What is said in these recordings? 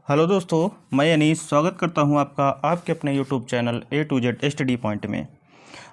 Hello दोस्तों, मैं अनीस स्वागत करता हूं आपका आपके अपने YouTube channel A to Z study point में।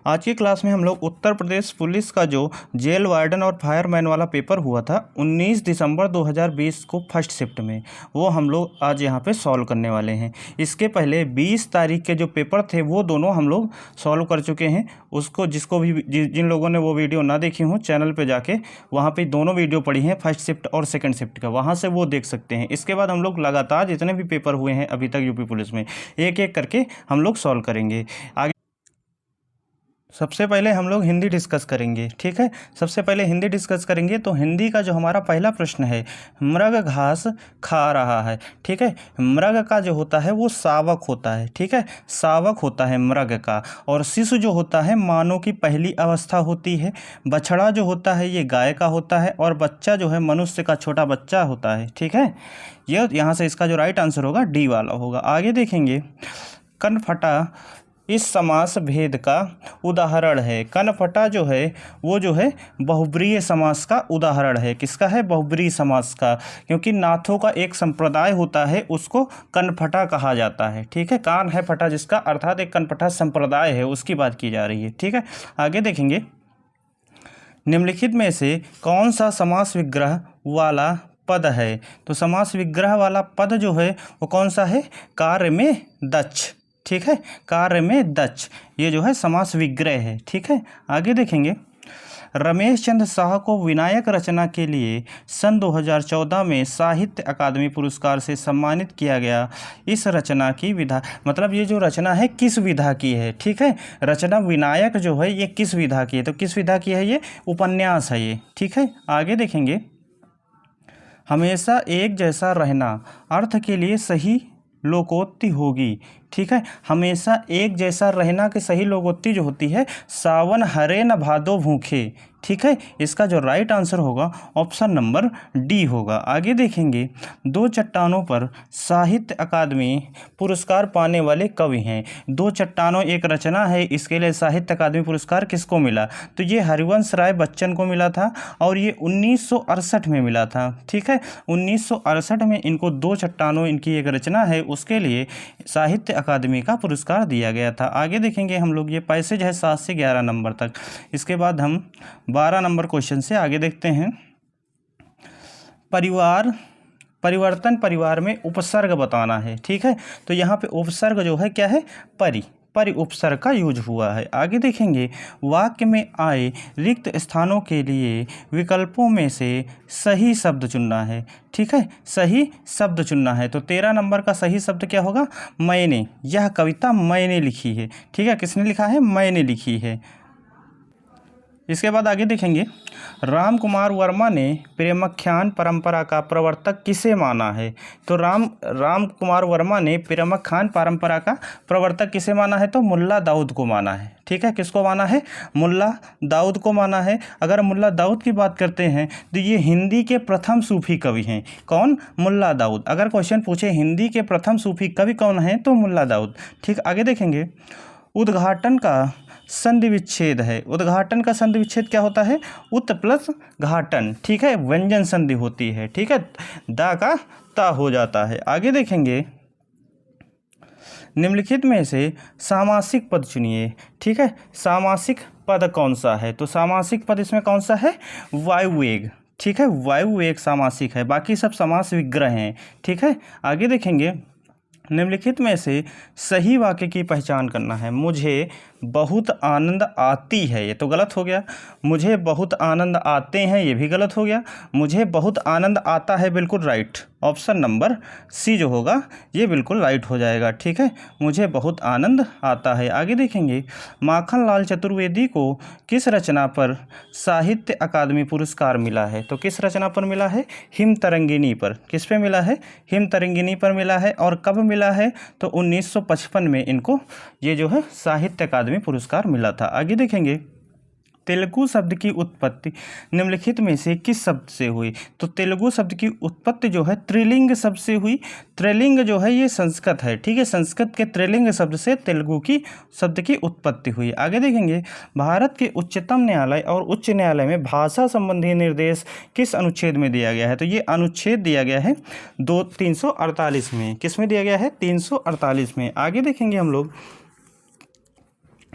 आज की क्लास में हम लोग उत्तर प्रदेश पुलिस का जो जेल वार्डन और फायरमैन वाला पेपर हुआ था 19 दिसंबर 2020 को फर्स्ट शिफ्ट में, वो हम लोग आज यहाँ पे सॉल्व करने वाले हैं। इसके पहले 20 तारीख के जो पेपर थे वो दोनों हम लोग सॉल्व कर चुके हैं। उसको जिसको भी जिन लोगों ने वो वीडियो ना देखी हो, चैनल पे जाके वहाँ पे दोनों वीडियो पड़ी हैं, फर्स्ट शिफ्ट और सेकंड शिफ्ट का, वहाँ से वो देख सकते हैं। इसके बाद हम लोग लगातार जितने भी पेपर हुए हैं अभी तक यूपी पुलिस में, एक एक करके हम लोग सॉल्व करेंगे। आगे सबसे पहले हम लोग हिंदी डिस्कस करेंगे, ठीक है। सबसे पहले हिंदी डिस्कस करेंगे तो हिंदी का जो हमारा पहला प्रश्न है, मृग घास खा रहा है, ठीक है। मृग का जो होता है वो शावक होता है, ठीक है, शावक होता है मृग का। और शिशु जो होता है मानव की पहली अवस्था होती है। बछड़ा जो होता है ये गाय का होता है, और बच्चा जो है मनुष्य का छोटा बच्चा होता है, ठीक है। ये यहाँ से इसका जो राइट आंसर होगा डी वाला होगा। आगे देखेंगे, कनफटा इस समास भेद का उदाहरण है। कनफटा जो है वो जो है बहुब्रीहि समास का उदाहरण है। किसका है? बहुब्रीहि समास का, क्योंकि नाथों का एक संप्रदाय होता है उसको कनफटा कहा जाता है, ठीक है। कान है फटा जिसका, अर्थात एक कनफटा संप्रदाय है, उसकी बात की जा रही है, ठीक है। आगे देखेंगे, निम्नलिखित में से कौन सा समास विग्रह वाला पद है? तो समास विग्रह वाला पद जो है वो कौन सा है? कार्य में दक्ष, ठीक है, कार्य में दक्ष, ये जो है समास विग्रह है, ठीक है। आगे देखेंगे, रमेश चंद्र शाह को विनायक रचना के लिए सन 2014 में साहित्य अकादमी पुरस्कार से सम्मानित किया गया। इस रचना की विधा, मतलब ये जो रचना है किस विधा की है, ठीक है। रचना विनायक जो है ये किस विधा की है? तो किस विधा की है? ये उपन्यास है ये, ठीक है। आगे देखेंगे, हमेशा एक जैसा रहना अर्थ के लिए सही लोकोक्ति होगी, ठीक है। हमेशा एक जैसा रहना की सही लोकोक्ति जो होती है, सावन हरे न भादो भूखे, ठीक है। इसका जो राइट आंसर होगा ऑप्शन नंबर डी होगा। आगे देखेंगे, दो चट्टानों पर साहित्य अकादमी पुरस्कार पाने वाले कवि हैं। दो चट्टानों एक रचना है, इसके लिए साहित्य अकादमी पुरस्कार किसको मिला? तो ये हरिवंश राय बच्चन को मिला था, और ये 1968 में मिला था, ठीक है। 1968 में इनको दो चट्टानों, इनकी एक रचना है, उसके लिए साहित्य अकादमी का पुरस्कार दिया गया था। आगे देखेंगे हम लोग, ये पैसेज है 7 से 11 नंबर तक। इसके बाद हम 12 नंबर क्वेश्चन से आगे देखते हैं। परिवर्तन परिवार में उपसर्ग बताना है, ठीक है। तो यहाँ पे उपसर्ग जो है क्या है? परि उपसर्ग का यूज हुआ है। आगे देखेंगे, वाक्य में आए रिक्त स्थानों के लिए विकल्पों में से सही शब्द चुनना है, ठीक है, सही शब्द चुनना है। तो 13 नंबर का सही शब्द क्या होगा? मैंने, यह कविता मैंने लिखी है, ठीक है। किसने लिखा है? मैंने लिखी है। इसके बाद आगे देखेंगे, राम कुमार वर्मा ने प्रेमाख्यान परंपरा का प्रवर्तक किसे माना है? तो राम कुमार वर्मा ने प्रेमाख्यान परंपरा का प्रवर्तक किसे माना है? तो मुल्ला दाऊद को माना है, ठीक है। किसको माना है? मुल्ला दाऊद को माना है। अगर मुल्ला दाऊद की बात करते हैं तो ये हिंदी के प्रथम सूफी कवि हैं। कौन? मुल्ला दाऊद। अगर क्वेश्चन पूछे हिंदी के प्रथम सूफी कवि कौन है, तो मुल्ला दाऊद, ठीक। आगे देखेंगे, उद्घाटन का संधि विच्छेद है। उद्घाटन का संधि विच्छेद क्या होता है? उत प्लस घाटन, ठीक है, व्यंजन संधि होती है, ठीक है, दा का ता हो जाता है। आगे देखेंगे, निम्नलिखित में से सामासिक पद चुनिए, ठीक है। सामासिक पद कौन सा है? तो सामासिक पद इसमें कौन सा है? वायुवेग, ठीक है, वायुवेग सामासिक है, बाकी सब समास विग्रह हैं, ठीक है। आगे देखेंगे, निम्नलिखित में से सही वाक्य की पहचान करना है। मुझे बहुत आनंद आती है, ये तो गलत हो गया। मुझे बहुत आनंद आते हैं, ये भी गलत हो गया। मुझे बहुत आनंद आता है, बिल्कुल राइट, ऑप्शन नंबर सी जो होगा ये बिल्कुल राइट हो जाएगा, ठीक है। मुझे बहुत आनंद आता है। आगे देखेंगे, माखन लाल चतुर्वेदी को किस रचना पर साहित्य अकादमी पुरस्कार मिला है? तो किस रचना पर मिला है? हिम तरंगिनी पर। किस पे मिला है? हिम तरंगिनी पर मिला है। और कब मिला है? तो 1955 में इनको ये जो है साहित्य अकादमी पुरस्कार मिला था। आगे देखेंगे, तेलुगु शब्द की उत्पत्ति निम्नलिखित में से किस शब्द से हुई? तो तेलुगु शब्द की उत्पत्ति जो है त्रिलिंग शब्द से हुई। त्रिलिंग जो है ये संस्कृत है, ठीक है, संस्कृत के त्रिलिंग शब्द से तेलुगु की शब्द की उत्पत्ति हुई। आगे देखेंगे, भारत के उच्चतम न्यायालय और उच्च न्यायालय में भाषा संबंधी निर्देश किस अनुच्छेद में दिया गया है? तो ये अनुच्छेद दिया गया है 348 में। किस में दिया गया है? 348 में। आगे देखेंगे हम लोग,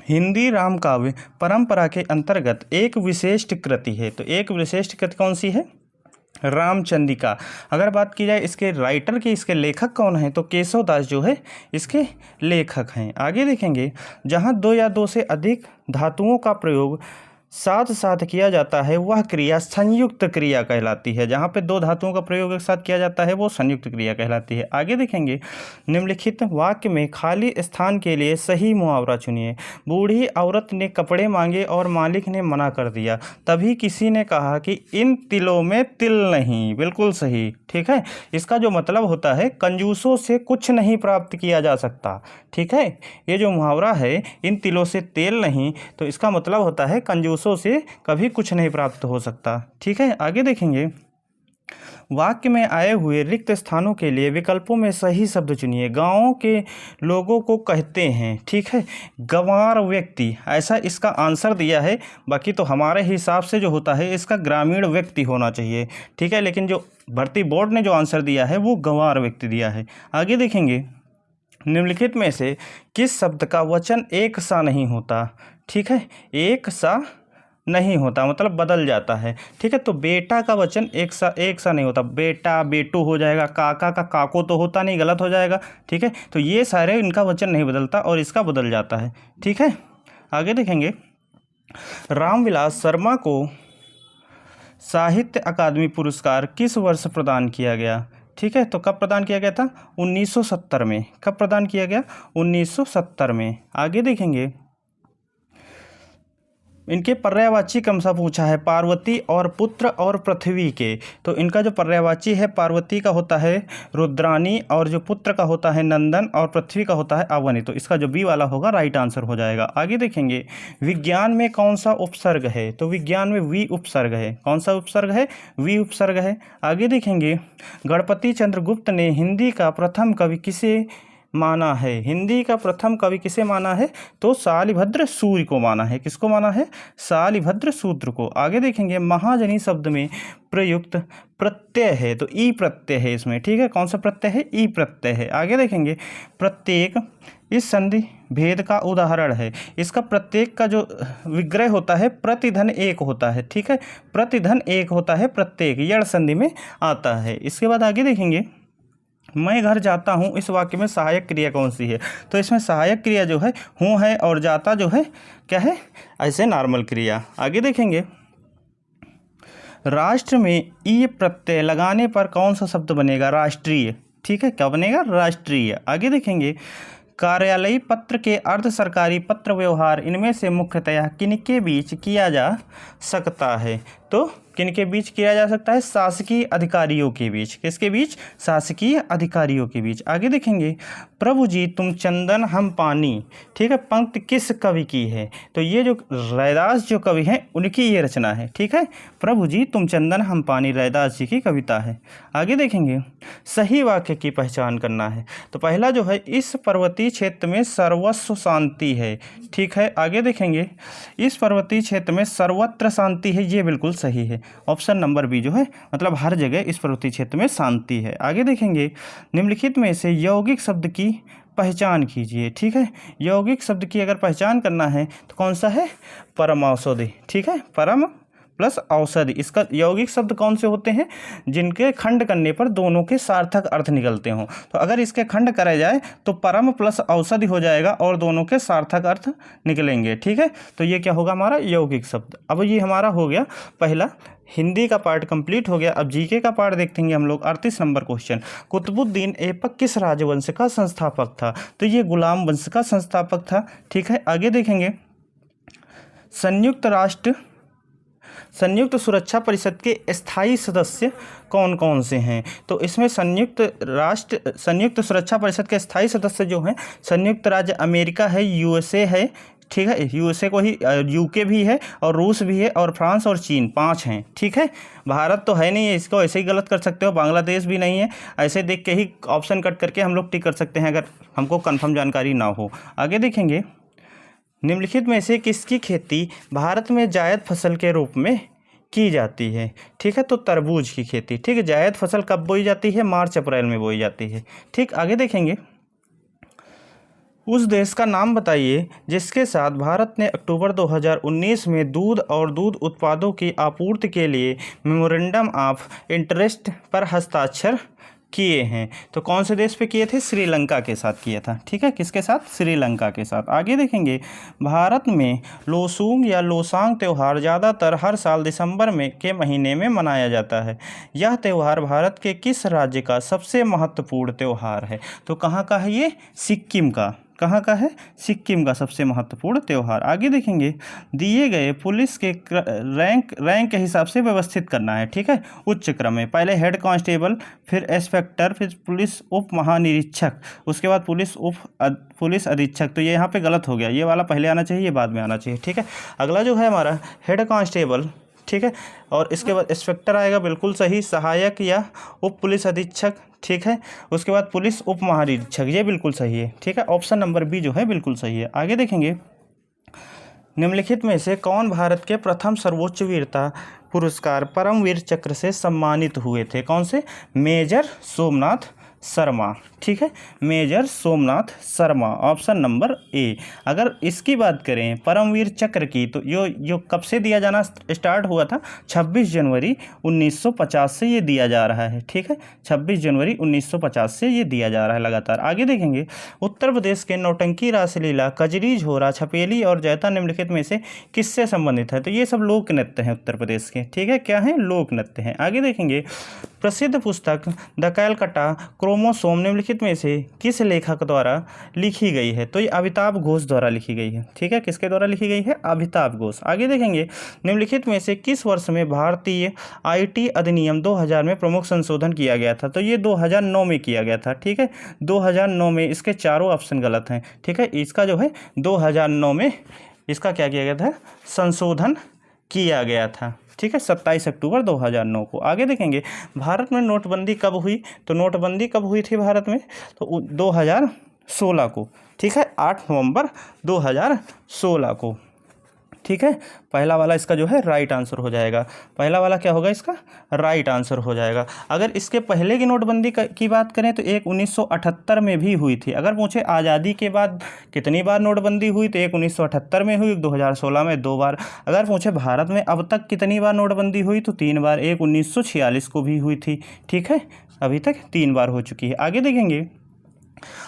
हिंदी राम काव्य परंपरा के अंतर्गत एक विशिष्ट कृति है। तो एक विशिष्ट कृति कौन सी है? रामचंद्रिका। अगर बात की जाए इसके राइटर की, इसके लेखक कौन है? तो केशव दास जो है इसके लेखक हैं। आगे देखेंगे, जहाँ दो या दो से अधिक धातुओं का प्रयोग साथ साथ किया जाता है वह क्रिया संयुक्त क्रिया कहलाती है। जहाँ पे दो धातुओं का प्रयोग एक साथ किया जाता है वो संयुक्त क्रिया कहलाती है। आगे देखेंगे, निम्नलिखित वाक्य में खाली स्थान के लिए सही मुहावरा चुनिए। बूढ़ी औरत ने कपड़े मांगे और मालिक ने मना कर दिया, तभी किसी ने कहा कि इन तिलों में तिल नहीं। बिल्कुल सही, ठीक है। इसका जो मतलब होता है कंजूसों से कुछ नहीं प्राप्त किया जा सकता, ठीक है। ये जो मुहावरा है इन तिलों से तेल नहीं, तो इसका मतलब होता है कंजूसों से कभी कुछ नहीं प्राप्त हो सकता, ठीक है। आगे देखेंगे, वाक्य में आए हुए रिक्त स्थानों के लिए विकल्पों में सही शब्द चुनिए। गाँव के लोगों को कहते हैं, ठीक है, गंवार व्यक्ति, ऐसा इसका आंसर दिया है। बाकी तो हमारे हिसाब से जो होता है इसका ग्रामीण व्यक्ति होना चाहिए, ठीक है, लेकिन जो भर्ती बोर्ड ने जो आंसर दिया है वो गंवार व्यक्ति दिया है। आगे देखेंगे, निम्नलिखित में से किस शब्द का वचन एक सा नहीं होता? ठीक है, एक सा नहीं होता मतलब बदल जाता है, ठीक है। तो बेटा का वचन एक सा नहीं होता, बेटा बेटू हो जाएगा, काका का काको तो होता नहीं, गलत हो जाएगा, ठीक है। तो ये सारे इनका वचन नहीं बदलता और इसका बदल जाता है, ठीक है। आगे देखेंगे, रामविलास शर्मा को साहित्य अकादमी पुरस्कार किस वर्ष प्रदान किया गया? ठीक है, तो कब प्रदान किया गया था? 1970 में। कब प्रदान किया गया? 1970 में। आगे देखेंगे, इनके पर्यायवाची क्रम सा पूछा है, पार्वती और पुत्र और पृथ्वी के। तो इनका जो पर्यायवाची है पार्वती का होता है रुद्रानी, और जो पुत्र का होता है नंदन, और पृथ्वी का होता है अवनी। तो इसका जो बी वाला होगा राइट आंसर हो जाएगा। आगे देखेंगे, विज्ञान में कौन सा उपसर्ग है? तो विज्ञान में वी उपसर्ग है। कौन सा उपसर्ग है? वी उपसर्ग है। आगे देखेंगे, गणपति चंद्रगुप्त ने हिंदी का प्रथम कवि किसे माना है? हिंदी का प्रथम कवि किसे माना है? तो शालिभद्र सूर्य को माना है। किसको माना है? शालिभद्र सूत्र को। आगे देखेंगे, महाजनी शब्द में प्रयुक्त प्रत्यय है, तो ई प्रत्यय है इसमें, ठीक है। कौन सा प्रत्यय है? ई प्रत्यय है। आगे देखेंगे, प्रत्येक इस संधि भेद का उदाहरण है। इसका प्रत्येक का जो विग्रह होता है प्रतिधन एक होता है, ठीक है, प्रतिधन एक होता है, प्रत्येक यड़ संधि में आता है। इसके बाद आगे देखेंगे, मैं घर जाता हूँ, इस वाक्य में सहायक क्रिया कौन सी है? तो इसमें सहायक क्रिया जो है हूँ है, और जाता जो है क्या है? ऐसे नॉर्मल क्रिया। आगे देखेंगे, राष्ट्र में ई प्रत्यय लगाने पर कौन सा शब्द बनेगा? राष्ट्रीय, ठीक है, क्या बनेगा? राष्ट्रीय। आगे देखेंगे, कार्यालयी पत्र के अर्ध सरकारी पत्र व्यवहार इनमें से मुख्यतया किनके बीच किया जा सकता है? तो किनके बीच किया जा सकता है? शासकीय अधिकारियों के बीच। किसके बीच? शासकीय अधिकारियों के बीच। आगे देखेंगे, प्रभु जी तुम चंदन हम पानी, ठीक है, पंक्ति किस कवि की है? तो ये जो रैदास जो कवि हैं उनकी ये रचना है, ठीक है। प्रभु जी तुम चंदन हम पानी रैदास जी की कविता है। आगे देखेंगे, सही वाक्य की पहचान करना है। तो पहला जो है, इस पर्वतीय क्षेत्र में सर्वस्व शांति है, ठीक है। आगे देखेंगे, इस पर्वतीय क्षेत्र में सर्वत्र शांति है, ये बिल्कुल सही है। ऑप्शन नंबर बी जो है, मतलब हर जगह इस पर्वतीय क्षेत्र में शांति है। आगे देखेंगे, निम्नलिखित में से यौगिक शब्द की पहचान कीजिए, ठीक है। यौगिक शब्द की अगर पहचान करना है तो कौन सा है? परम औषधि, ठीक है, परम प्लस औषधि। इसका यौगिक शब्द कौन से होते हैं? जिनके खंड करने पर दोनों के सार्थक अर्थ निकलते हों। तो अगर इसके खंड करे जाए तो परम प्लस औषधि हो जाएगा और दोनों के सार्थक अर्थ निकलेंगे, ठीक है। तो ये क्या होगा हमारा? यौगिक शब्द। अब ये हमारा हो गया पहला हिंदी का पार्ट कंप्लीट हो गया। अब जीके का पार्ट देखेंगे हम लोग। 38 नंबर क्वेश्चन, कुतुबुद्दीन ऐबक किस राजवंश का संस्थापक था? तो ये गुलाम वंश का संस्थापक था, ठीक है। आगे देखेंगे, संयुक्त सुरक्षा परिषद के स्थायी सदस्य कौन कौन से हैं? तो इसमें संयुक्त सुरक्षा परिषद के स्थायी सदस्य जो हैं, संयुक्त राज्य अमेरिका है, यूएसए है, ठीक है। यूएसए को ही यूके भी है और रूस भी है और फ्रांस और चीन 5 हैं, ठीक है। भारत तो है नहीं है, इसको ऐसे ही गलत कर सकते हो। बांग्लादेश भी नहीं है, ऐसे देख के ही ऑप्शन कट करके हम लोग टिक कर सकते हैं अगर हमको कंफर्म जानकारी ना हो। आगे देखेंगे, निम्नलिखित में से किसकी खेती भारत में जायद फसल के रूप में की जाती है, ठीक है। तो तरबूज की खेती, ठीक है। जायद फसल कब बोई जाती है? मार्च अप्रैल में बोई जाती है, ठीक। आगे देखेंगे, उस देश का नाम बताइए जिसके साथ भारत ने अक्टूबर 2019 में दूध और दूध उत्पादों की आपूर्ति के लिए मेमोरेंडम ऑफ इंटरेस्ट पर हस्ताक्षर किए हैं। तो कौन से देश पे किए थे? श्रीलंका के साथ किया था, ठीक है। किसके साथ? श्रीलंका के साथ। आगे देखेंगे, भारत में लोसूंग या लोसांग त्यौहार ज़्यादातर हर साल दिसंबर के महीने में मनाया जाता है। यह त्यौहार भारत के किस राज्य का सबसे महत्वपूर्ण त्यौहार है? तो कहाँ का है ये? सिक्किम का। कहाँ का है? सिक्किम का सबसे महत्वपूर्ण त्यौहार। आगे देखेंगे, दिए गए पुलिस के रैंक के हिसाब से व्यवस्थित करना है, ठीक है। उच्च क्रम में पहले हेड कांस्टेबल, फिर इंस्पेक्टर, फिर पुलिस उप महानिरीक्षक, उसके बाद पुलिस अधीक्षक। तो ये यहाँ पे गलत हो गया, ये वाला पहले आना चाहिए, ये बाद में आना चाहिए, ठीक है। अगला जो है हमारा हेड कांस्टेबल, ठीक है, और इसके बाद इंस्पेक्टर आएगा, बिल्कुल सही। सहायक या उप पुलिस अधीक्षक, ठीक है। उसके बाद पुलिस उप महानिरीक्षक, ये बिल्कुल सही है, ठीक है। ऑप्शन नंबर बी जो है बिल्कुल सही है। आगे देखेंगे, निम्नलिखित में से कौन भारत के प्रथम सर्वोच्च वीरता पुरस्कार परमवीर चक्र से सम्मानित हुए थे? कौन से? मेजर सोमनाथ शर्मा, ठीक है। Major Somnath Sharma, option number A. अगर इसकी बात करें परमवीर चक्र की, तो यो कब से दिया जाना स्टार्ट हुआ था? 26 जनवरी 1950 से ये दिया जा रहा है, ठीक है। 26 जनवरी 1950 से ये दिया जा रहा है लगातार। आगे देखेंगे, उत्तर प्रदेश के नौटंकी रासलीला, कजरी, झोरा, छपेली और जैता निम्नलिखित में से किससे संबंधित है? तो ये सब लोक नृत्य हैं उत्तर प्रदेश के, ठीक है। क्या है? लोक नृत्य हैं। आगे देखेंगे, प्रसिद्ध पुस्तक द कैलकटा क्रोमोसोम निम्नलिखित में से किस लेखक द्वारा लिखी गई है? तो ये अमिताभ घोष द्वारा लिखी गई है, ठीक है। किसके द्वारा लिखी गई है? अमिताभ घोष। आगे देखेंगे, निम्नलिखित में से किस वर्ष में भारतीय आईटी अधिनियम 2000 में प्रमुख संशोधन किया गया था? तो ये 2009 में किया गया था, ठीक है। 2009 में। इसके चारों ऑप्शन गलत हैं, ठीक है। इसका जो है 2009 में इसका क्या किया गया था? संशोधन किया गया था, ठीक है, 27 अक्टूबर 2009 को। आगे देखेंगे, भारत में नोटबंदी कब हुई? तो नोटबंदी कब हुई थी भारत में? तो 2016 को, ठीक है। 8 नवंबर 2016 को, ठीक है। पहला वाला इसका जो है राइट आंसर हो जाएगा। पहला वाला क्या होगा? इसका राइट आंसर हो जाएगा। अगर इसके पहले की नोटबंदी की बात करें तो एक 1978 में भी हुई थी। अगर पूछे आज़ादी के बाद कितनी बार नोटबंदी हुई, तो एक 1978 में हुई, एक 2016 में 2 बार। अगर पूछे भारत में अब तक कितनी बार नोटबंदी हुई, तो 3 बार। एक 1946 को भी हुई थी, ठीक है। अभी तक 3 बार हो चुकी है। आगे देखेंगे,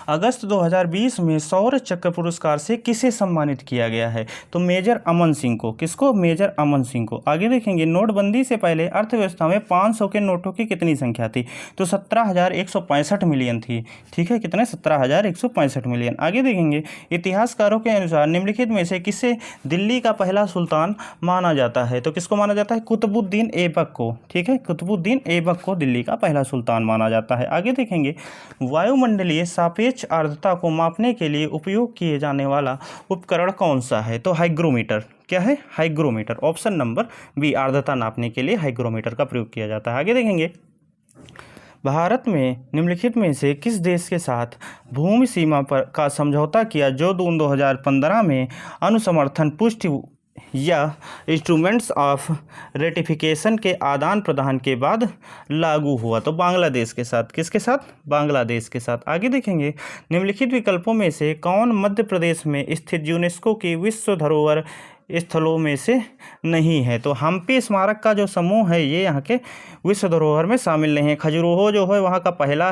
अगस्त 2020 में सौर चक्र पुरस्कार से किसे सम्मानित किया गया है? तो मेजर अमन सिंह को। किसको? मेजर अमन सिंह को। आगे देखेंगे, नोटबंदी से पहले अर्थव्यवस्था में 500 के नोटों की कितनी संख्या थी? तो 17,165 मिलियन थी, ठीक है। कितने? 17,165 मिलियन। आगे देखेंगे, इतिहासकारों के अनुसार निम्नलिखित में से किसे दिल्ली का पहला सुल्तान माना जाता है? तो किसको माना जाता है? कुतुबुद्दीन ऐबक को, ठीक है। कुतुबुद्दीन ऐबक को दिल्ली का पहला सुल्तान माना जाता है। आगे देखेंगे, वायुमंडलीय सापेक्ष आर्द्रता को मापने के लिए उपयोग किए जाने वाला उपकरण कौन सा है? तो हाइग्रोमीटर। क्या है? हाइग्रोमीटर। ऑप्शन नंबर बी, आर्द्रता नापने के लिए हाइग्रोमीटर का प्रयोग किया जाता है। आगे देखेंगे, भारत में निम्नलिखित में से किस देश के साथ भूमि सीमा पर का समझौता किया जो जून 2015 में अनुसमर्थन पुष्टि या इंस्ट्रूमेंट्स ऑफ रेटिफिकेशन के आदान प्रदान के बाद लागू हुआ? तो बांग्लादेश के साथ। किसके साथ? बांग्लादेश के साथ। आगे देखेंगे, निम्नलिखित विकल्पों में से कौन मध्य प्रदेश में स्थित यूनेस्को की विश्व धरोहर स्थलों में से नहीं है? तो हम्पी स्मारक का जो समूह है ये यहाँ के विश्व धरोहर में शामिल नहीं है। खजुराहो जो है वहाँ का पहला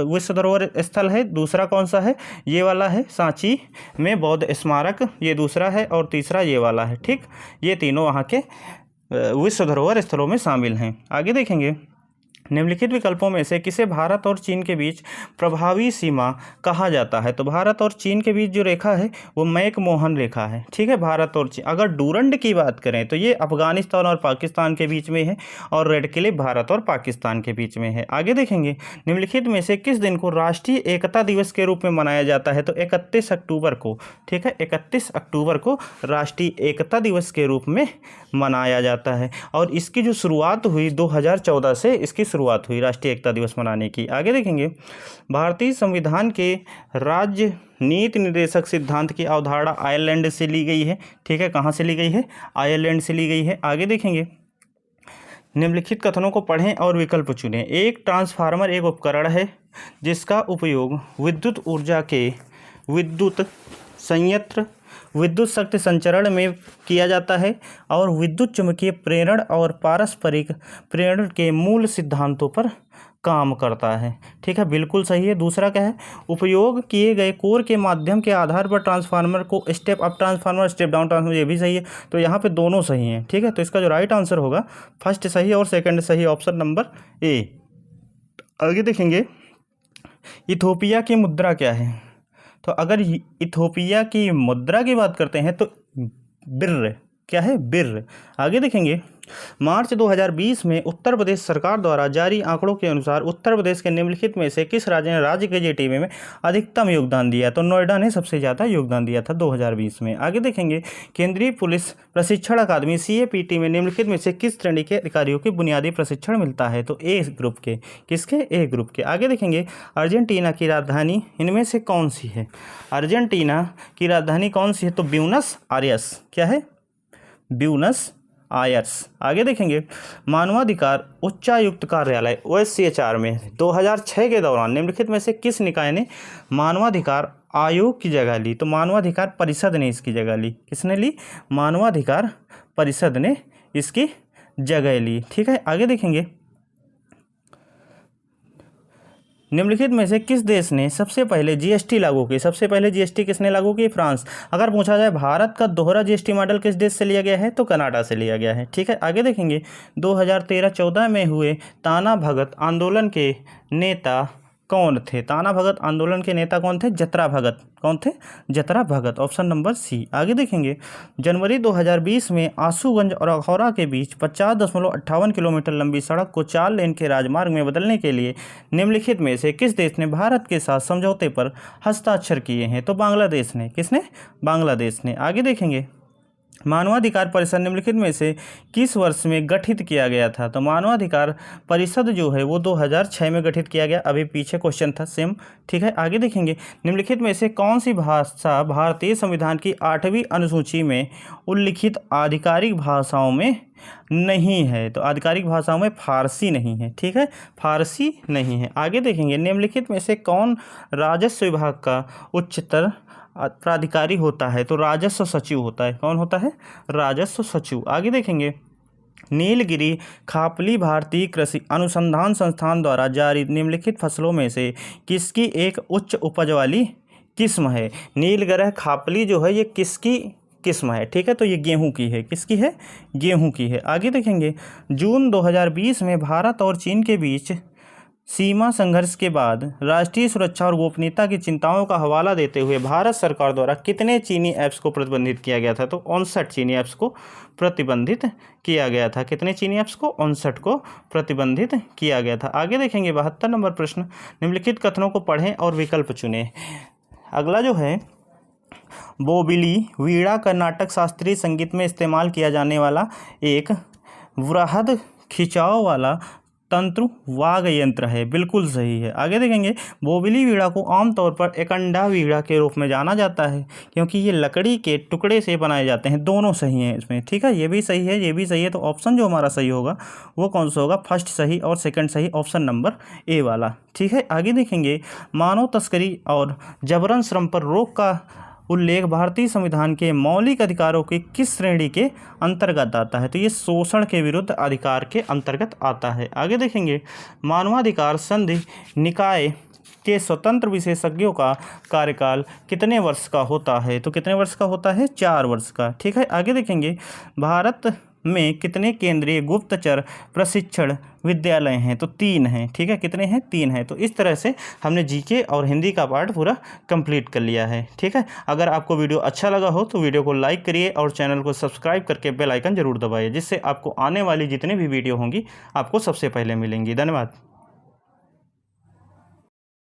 विश्व धरोहर स्थल है। दूसरा कौन सा है? ये वाला है, सांची में बौद्ध स्मारक, ये दूसरा है, और तीसरा ये वाला है, ठीक। ये तीनों वहाँ के विश्व धरोहर स्थलों में शामिल हैं। आगे देखेंगे, निम्नलिखित विकल्पों में से किसे भारत और चीन के बीच प्रभावी सीमा कहा जाता है? तो भारत और चीन के बीच जो रेखा है वो मैकमोहन रेखा है। ठीक है, भारत और चीन। अगर डूरंड की बात करें तो ये अफगानिस्तान और पाकिस्तान के बीच में है और रेड क्लिफ भारत और पाकिस्तान के बीच में है। आगे देखेंगे, निम्नलिखित में से किस दिन को राष्ट्रीय एकता दिवस के रूप में मनाया जाता है? तो 31 अक्टूबर को। ठीक है, 31 अक्टूबर को राष्ट्रीय एकता दिवस के रूप में मनाया जाता है और इसकी जो शुरुआत हुई 2014 से इसकी शुरुआत हुई राष्ट्रीय एकता दिवस मनाने की। आगे देखेंगे, भारतीय संविधान के राज्य नीति निर्देशक सिद्धांत की अवधारणा आयरलैंड से ली गई है। ठीक है, कहाँ से ली गई है? आयरलैंड से ली गई है। आगे देखेंगे, निम्नलिखित कथनों को पढ़ें और विकल्प चुनें। एक ट्रांसफार्मर एक उपकरण है जिसका उपयोग विद्युत ऊर्जा के विद्युत संयंत्र विद्युत शक्ति संचरण में किया जाता है और विद्युत चुम्बकीय प्रेरण और पारस्परिक प्रेरण के मूल सिद्धांतों पर काम करता है। ठीक है, बिल्कुल सही है। दूसरा क्या है? उपयोग किए गए कोर के माध्यम के आधार पर ट्रांसफार्मर को step up transformer step down transformer, ये भी सही है। तो यहाँ पे दोनों सही हैं। ठीक है, तो इसका जो राइट आंसर होगा फर्स्ट सही और सेकंड सही, ऑप्शन नंबर ए। आगे देखेंगे, इथोपिया की मुद्रा क्या है? तो अगर इथोपिया की मुद्रा की बात करते हैं तो बिर्र, क्या है? बिर्र। आगे देखेंगे, मार्च 2020 में उत्तर प्रदेश सरकार द्वारा जारी आंकड़ों के अनुसार उत्तर प्रदेश के निम्नलिखित में से किस राज्य ने राज्य के जीडीपी में अधिकतम योगदान दिया? तो नोएडा ने सबसे ज़्यादा योगदान दिया था 2020 में। आगे देखेंगे, केंद्रीय पुलिस प्रशिक्षण अकादमी CAPT में निम्नलिखित में से किस श्रेणी के अधिकारियों के बुनियादी प्रशिक्षण मिलता है? तो ए ग्रुप के। किसके? ए ग्रुप के। आगे देखेंगे, अर्जेंटीना की राजधानी इनमें से कौन सी है? अर्जेंटीना की राजधानी कौन सी है? तो ब्यूनस आयर्स। क्या है? Buenos Aires. आगे देखेंगे, मानवाधिकार उच्चायुक्त कार्यालय OSCHR में 2006 के दौरान निम्नलिखित में से किस निकाय ने मानवाधिकार आयोग की जगह ली? तो मानवाधिकार परिषद ने इसकी जगह ली। किसने ली? मानवाधिकार परिषद ने इसकी जगह ली। ठीक है, आगे देखेंगे, निम्नलिखित में से किस देश ने सबसे पहले GST लागू की? सबसे पहले GST किसने लागू की? फ्रांस। अगर पूछा जाए भारत का दोहरा GST मॉडल किस देश से लिया गया है? तो कनाडा से लिया गया है। ठीक है, आगे देखेंगे, 2013-14 में हुए ताना भगत आंदोलन के नेता कौन थे? ताना भगत आंदोलन के नेता कौन थे? जतरा भगत। कौन थे? जतरा भगत, ऑप्शन नंबर सी। आगे देखेंगे, जनवरी 2020 में आशुगंज और अखौरा के बीच 50.58 किलोमीटर लंबी सड़क को 4 लेन के राजमार्ग में बदलने के लिए निम्नलिखित में से किस देश ने भारत के साथ समझौते पर हस्ताक्षर किए हैं? तो बांग्लादेश ने। किसने? बांग्लादेश ने। आगे देखेंगे, मानवाधिकार परिषद निम्नलिखित में से किस वर्ष में गठित किया गया था? तो मानवाधिकार परिषद जो है वो 2006 में गठित किया गया। अभी पीछे क्वेश्चन था सेम। ठीक है, आगे देखेंगे, निम्नलिखित में से कौन सी भाषा भारतीय संविधान की 8वीं अनुसूची में उल्लिखित आधिकारिक भाषाओं में नहीं है? तो आधिकारिक भाषाओं में फारसी नहीं है। ठीक है, फारसी नहीं है। आगे देखेंगे, निम्नलिखित में से कौन राजस्व विभाग का उच्चतर प्राधिकारी होता है? तो राजस्व सचिव होता है। कौन होता है? राजस्व सचिव। आगे देखेंगे, नीलगिरी खापली भारतीय कृषि अनुसंधान संस्थान द्वारा जारी निम्नलिखित फसलों में से किसकी एक उच्च उपज वाली किस्म है? नीलगिरी खापली जो है ये किसकी किस्म है? ठीक है, तो ये गेहूं की है। किसकी है? गेहूं की है। आगे देखेंगे, जून 2020 में भारत और चीन के बीच सीमा संघर्ष के बाद राष्ट्रीय सुरक्षा और गोपनीयता की चिंताओं का हवाला देते हुए भारत सरकार द्वारा कितने चीनी ऐप्स को प्रतिबंधित किया गया था? तो 59 चीनी ऐप्स को प्रतिबंधित किया गया था। कितने चीनी ऐप्स को? 59 को प्रतिबंधित किया गया था। आगे देखेंगे, 72 नंबर प्रश्न, निम्नलिखित कथनों को पढ़ें और विकल्प चुनें। अगला जो है, बोबिली वीणा कर्नाटक शास्त्रीय संगीत में इस्तेमाल किया जाने वाला एक वृहद खिंचाव वाला तंत्र वाद्य यंत्र है। बिल्कुल सही है। आगे देखेंगे, बोबिली वीणा को आमतौर पर एकंडा वीणा के रूप में जाना जाता है क्योंकि ये लकड़ी के टुकड़े से बनाए जाते हैं। दोनों सही हैं इसमें। ठीक है, ये भी सही है, ये भी सही है। तो ऑप्शन जो हमारा सही होगा वो कौन सा होगा? फर्स्ट सही और सेकंड सही, ऑप्शन नंबर ए वाला। ठीक है, आगे देखेंगे, मानव तस्करी और जबरन श्रम पर रोक का उल्लेख भारतीय संविधान के मौलिक अधिकारों की किस श्रेणी के अंतर्गत आता है? तो ये शोषण के विरुद्ध अधिकार के अंतर्गत आता है। आगे देखेंगे, मानवाधिकार संधि निकाय के स्वतंत्र विशेषज्ञों का कार्यकाल कितने वर्ष का होता है? तो कितने वर्ष का होता है? 4 वर्ष का। ठीक है, आगे देखेंगे, भारत में कितने केंद्रीय गुप्तचर प्रशिक्षण विद्यालय हैं? तो 3 हैं। ठीक है, कितने हैं? 3 हैं। तो इस तरह से हमने जीके और हिंदी का पार्ट पूरा कंप्लीट कर लिया है। ठीक है, अगर आपको वीडियो अच्छा लगा हो तो वीडियो को लाइक करिए और चैनल को सब्सक्राइब करके बेल आइकन जरूर दबाइए, जिससे आपको आने वाली जितनी भी वीडियो होंगी आपको सबसे पहले मिलेंगी। धन्यवाद।